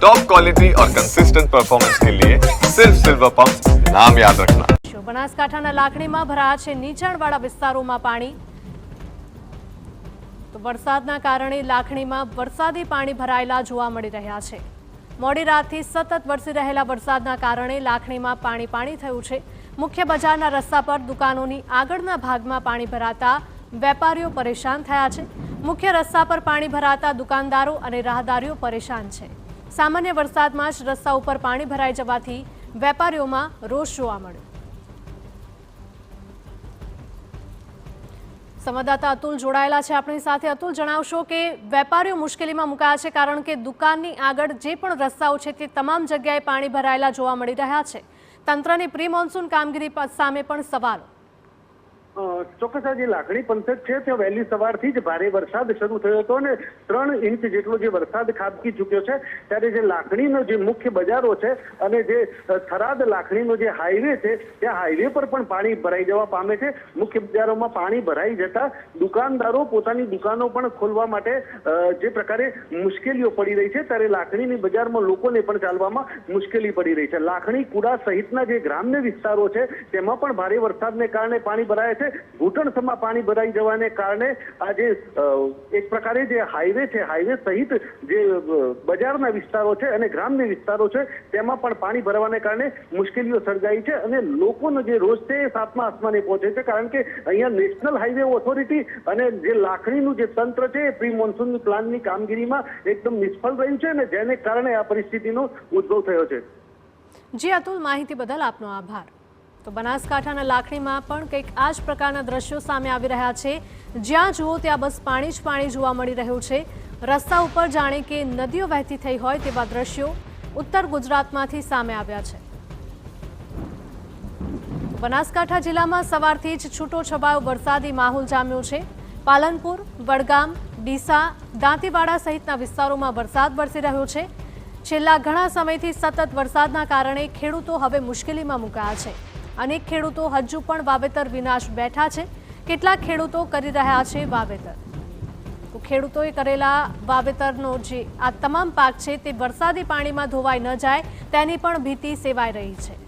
Top quality और consistent performance के लिए सिर्फ सिल्वर पंप नाम याद रखना। બનાસકાંઠાના લાખણીમાં ભરાયા છે નીચાણવાળા વિસ્તારોમાં પાણી। તો વરસાદના કારણે લાખણીમાં વરસાદી પાણી ભરાયેલા જોવા મળી રહ્યા છે। મોડી રાતથી સતત વરસી રહેલા વરસાદના કારણે લાખણીમાં પાણી થયું છે। મુખ્ય બજારના રસ્તા પર દુકાનોની આગળના ભાગમાં પાણી ભરાતા વેપારીઓ પરેશાન થયા છે। મુખ્ય રસ્તા પર પાણી ભરાતા દુકાનદારો અને રાહદારીઓ પરેશાન છે। સામાન્ય વરસાદમાં જ રસ્તા ઉપર પાણી ભરાઈ જવાથી વેપારીઓમાં રોષ જોવા મળ્યો। संवाददाता अतुल जोड़ायेला छे आपणी साथे। अतुल, जणावशो के वेपारीओ मुश्केलीमां मुकाया छे कारण के दुकाननी आगळ जे पण रस्ताओ छे ते तमाम जग्याए पाणी भरायेला जोवा मळी रह्या छे। तंत्रनी प्री मोन्सून कामगीरी सामे पण सवालो। ચોક્કસ જે લાખણી પંથક છે ત્યાં વહેલી સવારથી જ ભારે વરસાદ શરૂ થયો હતો અને 3 ઇંચ જેટલો જે વરસાદ ખાબકી ચૂક્યો છે। ત્યારે જે લાખણીનો જે મુખ્ય બજારો છે અને જે થરાદ લાખણીનો જે હાઈવે છે ત્યાં હાઈવે પર પણ પાણી ભરાઈ જવા પામે છે। મુખ્ય બજારોમાં પાણી ભરાઈ જતા દુકાનદારો પોતાની દુકાનો પણ ખોલવા માટે જે પ્રકારે મુશ્કેલીઓ પડી રહી છે ત્યારે લાખણીની બજારમાં લોકોને પણ ચાલવામાં મુશ્કેલી પડી રહી છે। લાખણી કુડા સહિતના જે ગ્રામ્ય વિસ્તારો છે તેમાં પણ ભારે વરસાદને કારણે પાણી ભરાય છે। ઘૂંટણસમાં પાણી ભરાઈ જવાને કારણે આજે એક પ્રકારે જે હાઈવે છે હાઈવે સહિત જે બજારના વિસ્તારો છે અને ગ્રામ્ય વિસ્તારો છે તેમાં પણ પાણી ભરવાને કારણે મુશ્કેલીઓ સર્જાઈ છે અને લોકોનો જે રોષ છે એ સાતમા આસમાને પહોંચે છે કારણ કે અહીંયા નેશનલ હાઈવે ઓથોરિટી અને જે લાખણીનું જે તંત્ર છે એ પ્રી મોન્સૂન પ્લાનની કામગીરીમાં એકદમ નિષ્ફળ રહ્યું છે અને જેને કારણે આ પરિસ્થિતિનો ઉદ્ભવ થયો છે। જી અતુલ, માહિતી બદલ આપનો આભાર। તો બનાસકાંઠાના લાખણીમાં પણ કંઈક આ જ પ્રકારના દ્રશ્યો સામે આવી રહ્યા છે। જ્યાં જુઓ ત્યાં બસ પાણી જ પાણી જોવા મળી રહ્યું છે। રસ્તા ઉપર જાણે કે નદીઓ વહેતી થઈ હોય તેવા દ્રશ્યો ઉત્તર ગુજરાતમાંથી સામે આવ્યા છે। બનાસકાંઠા જિલ્લામાં સવારથી જ છૂટો છવાયો વરસાદી માહોલ જામ્યો છે। પાલનપુર, વડગામ, ડીસા, દાંતીવાડા સહિતના વિસ્તારોમાં વરસાદ વરસી રહ્યો છે। છેલ્લા ઘણા સમયથી સતત વરસાદના કારણે ખેડૂતો હવે મુશ્કેલીમાં મુકાયા છે। अनेक खेडूतो हजू पण वावेतर विनाश बैठा छे। કેટલાક ખેડૂતો કરી રહ્યા છે વાવેતર। તો ખેડૂતોએ કરેલા વાવેતરનો જે આ તમામ પાક છે તે વરસાદી પાણીમાં ધોવાઈ ન જાય તેની પણ ભીતિ સેવાઈ રહી છે।